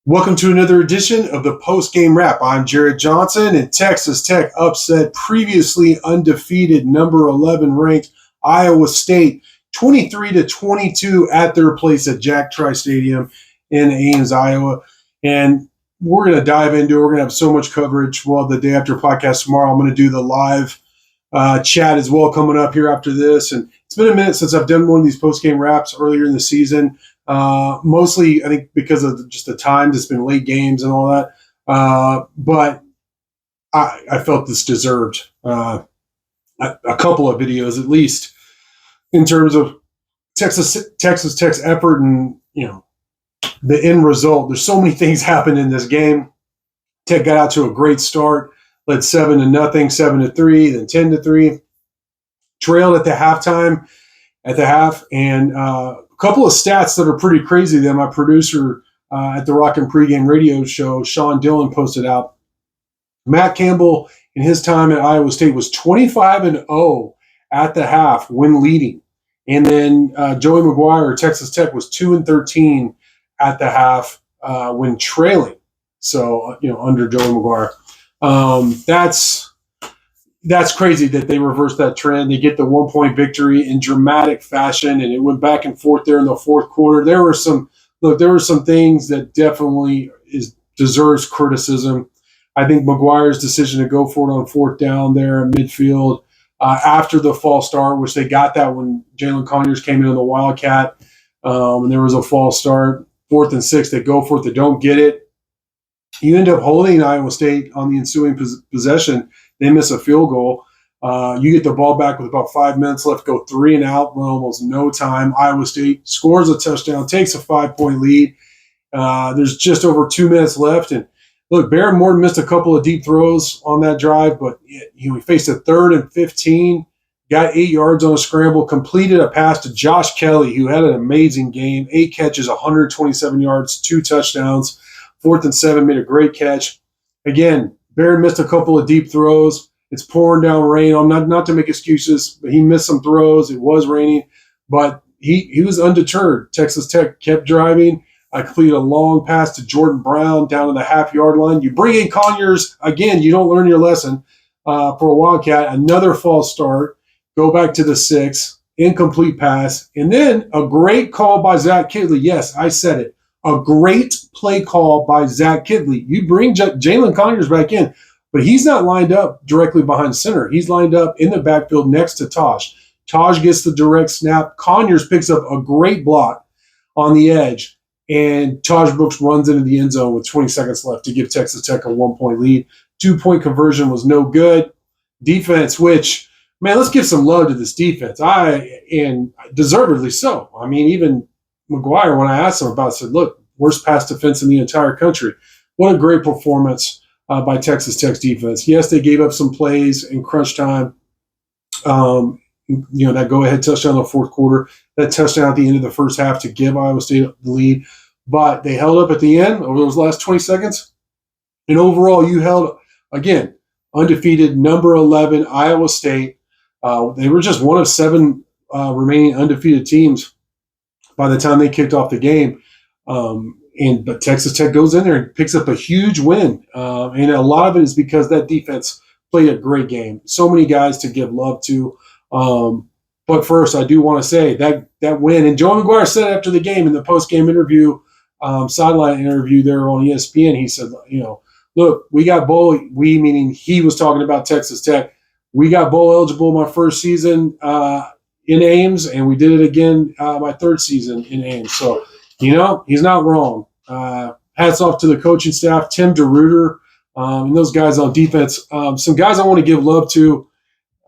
Welcome to another edition of the post-game wrap. I'm Jared Johnson, and Texas Tech upset previously undefeated number 11 ranked Iowa State 23-22 at their place at Jack Tri Stadium in Ames, Iowa. And we're going to dive into it. We're going to have so much coverage. Well, the day after podcast tomorrow, I'm going to do the live chat as well coming up here after this. And it's been a minute since I've done one of these post-game wraps earlier in the season. Mostly, I think, because of just the times. It's been late games and all that. But I felt this deserved a couple of videos, at least, in terms of Texas Tech's effort and, the end result. There's so many things happened in this game. Tech got out to a great start, led 7-0, 7-3, then 10-3. Trailed at the halftime, at the half, and a couple of stats that are pretty crazy that my producer at the Rockin' Pregame radio show, Sean Dillon, posted out. Matt Campbell, in his time at Iowa State, was 25-0 at the half when leading. And then Joey McGuire, Texas Tech, was 2-13 at the half when trailing. So, under Joey McGuire. That's crazy that they reversed that trend. They get the 1-point victory in dramatic fashion, and it went back and forth there in the fourth quarter. There were some things that definitely deserves criticism. I think McGuire's decision to go for it on fourth down there in midfield after the false start, which they got that when Jalen Conyers came in on the Wildcat, and there was a false start. 4th and 6, they go for it, they don't get it. You end up holding Iowa State on the ensuing possession. They miss a field goal. You get the ball back with about 5 minutes left, go 3 and out, run almost no time. Iowa State scores a touchdown, takes a 5-point lead. There's just over 2 minutes left. And look, Baron Morton missed a couple of deep throws on that drive, but he faced a 3rd and 15, got 8 yards on a scramble, completed a pass to Josh Kelly, who had an amazing game, 8 catches, 127 yards, 2 touchdowns. 4th and 7, made a great catch. Again, Barron missed a couple of deep throws. It's pouring down rain. I'm not to make excuses, but he missed some throws. It was raining, but he was undeterred. Texas Tech kept driving. I completed a long pass to Jordan Brown down to the half-yard line. You bring in Conyers. Again, you don't learn your lesson for a Wildcat. Another false start. Go back to the 6. Incomplete pass. And then a great call by Zach Kidley. Yes, I said it. A great play call by Zach Kidley. You bring Jalen Conyers back in, but he's not lined up directly behind center. He's lined up in the backfield next to Taj. Taj gets the direct snap. Conyers picks up a great block on the edge, and Taj Brooks runs into the end zone with 20 seconds left to give Texas Tech a 1-point lead. 2-point conversion was no good. Defense, which, man, let's give some love to this defense. And deservedly so. I mean, even McGuire, when I asked him about it, said, look, worst pass defense in the entire country. What a great performance by Texas Tech's defense. Yes, they gave up some plays in crunch time. That go-ahead touchdown in the fourth quarter, that touchdown at the end of the first half to give Iowa State the lead. But they held up at the end over those last 20 seconds. And overall, you held, again, undefeated number 11 Iowa State. They were just one of 7 remaining undefeated teams by the time they kicked off the game. But Texas Tech goes in there and picks up a huge win. And a lot of it is because that defense played a great game. So many guys to give love to. But first, I do want to say that win, and Joe McGuire said after the game in the post-game interview, sideline interview there on ESPN, he said, look, we got bowl, we meaning he was talking about Texas Tech, we got bowl eligible my first season in Ames, and we did it again my 3rd season in Ames. So, he's not wrong. Hats off to the coaching staff, Tim DeRuiter, and those guys on defense. Some guys I want to give love to.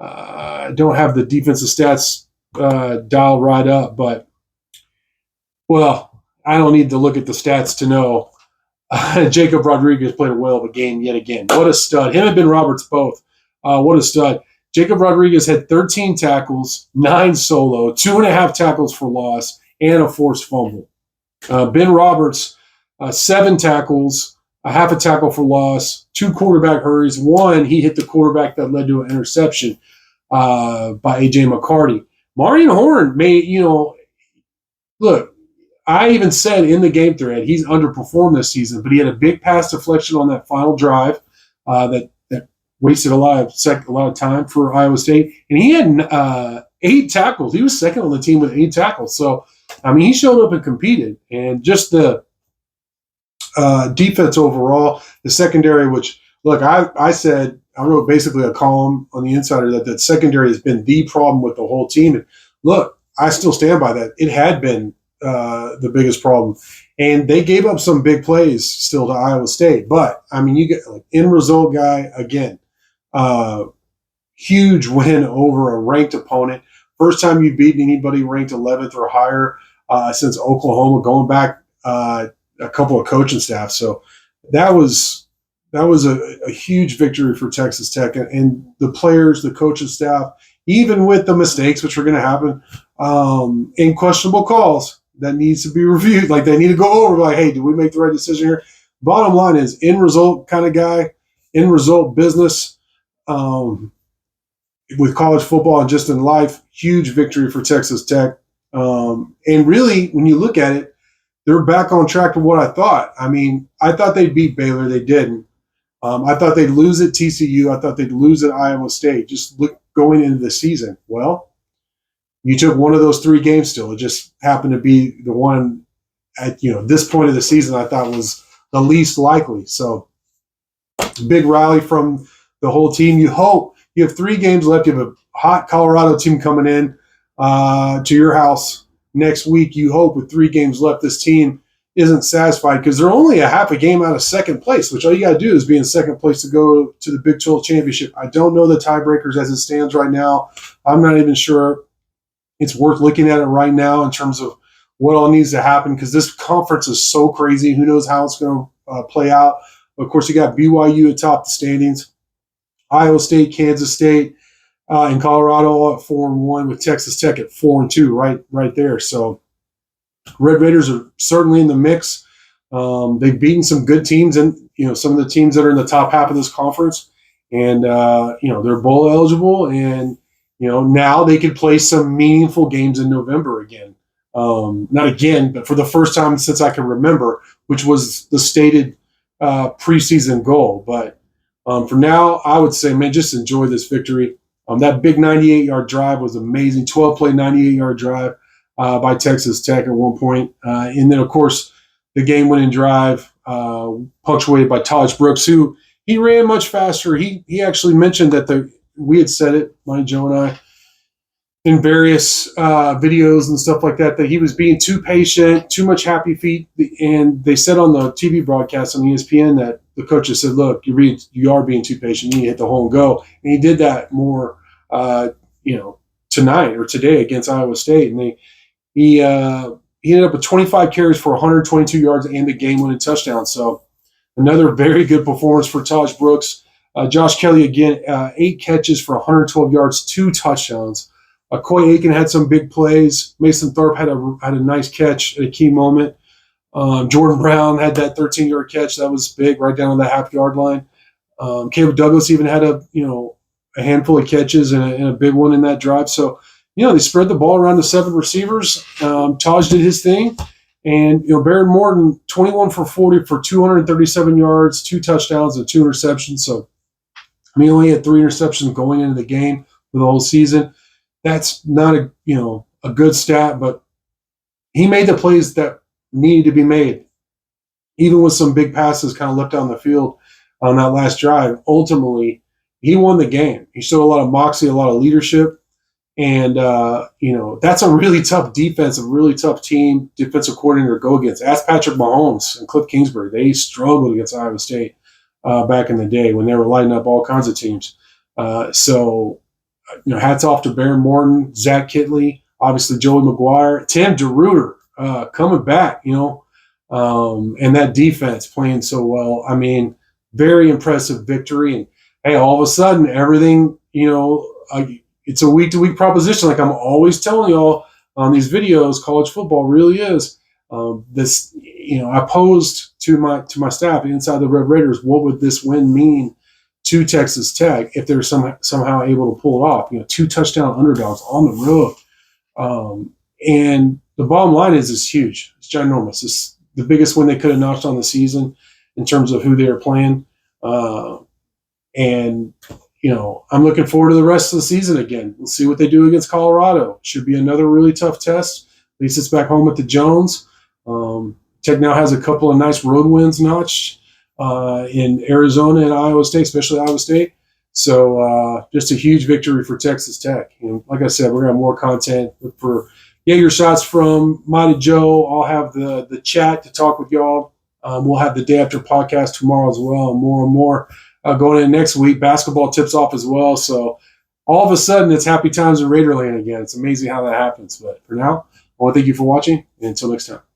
I don't have the defensive stats dialed right up, but, well, I don't need to look at the stats to know. Jacob Rodriguez played a whale of a game yet again. What a stud. Him and Ben Roberts both. What a stud. Jacob Rodriguez had 13 tackles, 9 solo, 2.5 tackles for loss, and a forced fumble. Ben Roberts, 7 tackles, a half a tackle for loss, 2 quarterback hurries. 1, he hit the quarterback that led to an interception by A.J. McCarty. Marion Horn look, I even said in the game thread he's underperformed this season, but he had a big pass deflection on that final drive that wasted a lot of time for Iowa State, and he had 8 tackles. He was second on the team with 8 tackles. So, I mean, he showed up and competed, and just the defense overall, the secondary. Which look, I said I wrote basically a column on the Insider that secondary has been the problem with the whole team. And look, I still stand by that. It had been the biggest problem. And they gave up some big plays still to Iowa State. But, I mean, you get like end result guy, again, huge win over a ranked opponent. First time you've beaten anybody ranked 11th or higher since Oklahoma, going back a couple of coaching staff. So that was a huge victory for Texas Tech. And the players, the coaching staff, even with the mistakes, which are going to happen, and questionable calls, that needs to be reviewed. Like, they need to go over, like, hey, did we make the right decision here? Bottom line is, end result kind of guy, end result business, with college football and just in life, huge victory for Texas Tech. And really, when you look at it, they're back on track to what I thought. I mean, I thought they'd beat Baylor. They didn't. I thought they'd lose at TCU. I thought they'd lose at Iowa State. Just look going into the season. Well, you took one of those 3 games still. It just happened to be the one at this point of the season I thought was the least likely. So big rally from the whole team. You hope you have 3 games left. You have a hot Colorado team coming in to your house next week. You hope with 3 games left, this team isn't satisfied because they're only a half a game out of second place, which all you got to do is be in second place to go to the Big 12 championship. I don't know the tiebreakers as it stands right now. I'm not even sure it's worth looking at it right now in terms of what all needs to happen because this conference is so crazy. Who knows how it's going to play out? Of course, you got BYU atop the standings, Iowa State, Kansas State, and Colorado all at 4-1 with Texas Tech at 4-2, right there. So Red Raiders are certainly in the mix. They've beaten some good teams and some of the teams that are in the top half of this conference, and they're bowl eligible, and now they could play some meaningful games in November again. Not again, but for the first time since I can remember, which was the stated preseason goal. But for now, I would say, man, just enjoy this victory. That big 98-yard drive was amazing. 12-play 98-yard drive by Texas Tech at one point. And then, of course, the game-winning drive punctuated by Taj Brooks, who he ran much faster. He actually mentioned that we had said it, Monty Joe and I, in various videos and stuff like that he was being too patient, too much happy feet. And they said on the TV broadcast on ESPN that the coaches said, look, you are being too patient. You need to hit the hole and go. And he did that more, tonight or today against Iowa State. And he ended up with 25 carries for 122 yards and a game-winning touchdown. So another very good performance for Taj Brooks. Josh Kelly, again, 8 catches for 112 yards, 2 touchdowns. Coy Aiken had some big plays. Mason Thorpe had a nice catch at a key moment. Jordan Brown had that 13-yard catch. That was big, right down on the half-yard line. Caleb Douglas even had a handful of catches and a big one in that drive. So, they spread the ball around the 7 receivers. Taj did his thing. And, Baron Morton, 21 for 40 for 237 yards, 2 touchdowns, and 2 interceptions. So, he only had 3 interceptions going into the game for the whole season. That's not a good stat, but he made the plays that needed to be made, even with some big passes kind of left down the field on that last drive. Ultimately, he won the game. He showed a lot of moxie, a lot of leadership, and that's a really tough defense, a really tough team, defensive coordinator to go against. Ask Patrick Mahomes and Cliff Kingsbury. They struggled against Iowa State back in the day when they were lighting up all kinds of teams. Hats off to Baron Morton, Zach Kitley, obviously Joey McGuire, Tim DeRuiter coming back, and that defense playing so well. I mean, very impressive victory. And, hey, all of a sudden, everything, it's a week-to-week proposition. Like I'm always telling y'all on these videos, college football really is. I posed to my staff inside the Red Raiders, what would this win mean to Texas Tech if they're somehow able to pull it off? 2 touchdown underdogs on the road. And the bottom line is it's huge. ginormous. It's the biggest win they could have notched on the season in terms of who they are playing. And, I'm looking forward to the rest of the season again. We'll see what they do against Colorado. Should be another really tough test. At least it's back home at the Jones. Tech now has a couple of nice road wins notched in Arizona and Iowa State, especially Iowa State. So just a huge victory for Texas Tech. Like I said, we're going to have more content. Look for your shots from Mighty Joe. I'll have the chat to talk with y'all. We'll have the day after podcast tomorrow as well, and more going in next week. Basketball tips off as well. So all of a sudden, it's happy times in Raiderland again. It's amazing how that happens. But for now, I want to thank you for watching, and until next time.